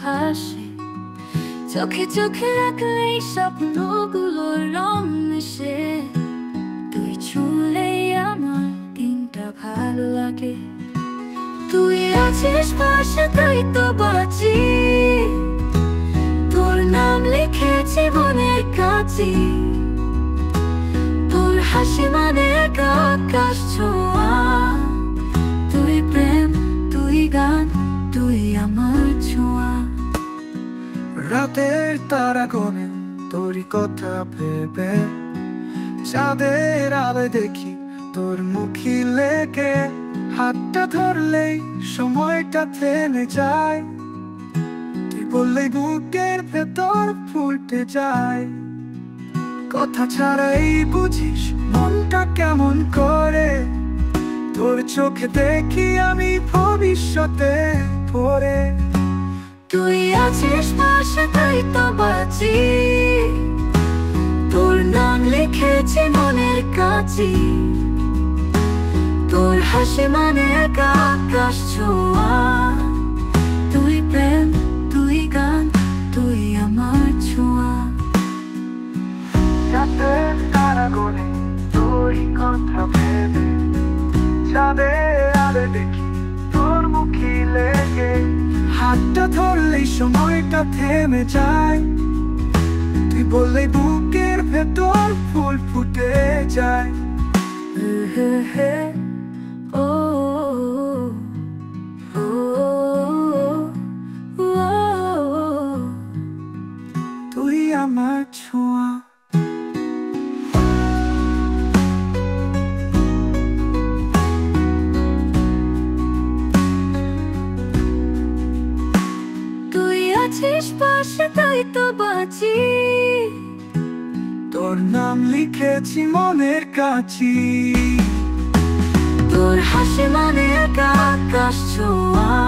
ভাসে, চোখে চোখে রাখলেই স্বপ্নগুলোর রং মিশে। তুই ছুঁলেই আমার দিনটা ভালো লাগে। তুই আছিস পাশে তাই তো বাঁচি, তোর নাম লিখেছি মনের কাছে। তোর হাসি মানে একা আকাশ ছোঁয়া। তুই প্রেম, তুই গান, তুই আমার ছোঁয়া। রাতের তারা গনে তোরই কথা ভেবে, চাঁদের আলো দেখি তোর মুখি লেগে। হাতটা ধরলেই সময়টা থেমে যায়, তুই বললেই বুকের ভেতর ফুটে যায়। কথা ছাড়াই বুঝিস মনটা কেমন করে, তোর চোখে দেখি আমি ভবিষ্যতে পড়ে। তুই আছিস পাশে তাই তো বাঁচি, তোর নাম লিখেছি মনের কাছে। তোর হাসি মানে একা আকাশ ছোঁয়া। তুই প্রেম, তুই গান, তুই আমার ছোঁয়া। রাতের তারা গনে তোরই কথা ভেবে, চাঁদের আলো দেখি তোর মুখি লেগে। হাতটা ধরলেই সময়টা থেমে যায়, তুই বললেই বুকের ভেতর ফুল ফুটে যায়। ও, ও, ও, তুই আমার ছোঁয়া। তুই আছিস পাশে তাই তো বাঁচি, তোর নাম লিখেছি মনের কাছে। তোর হাসি মানে একা আকাশ ছোঁয়া।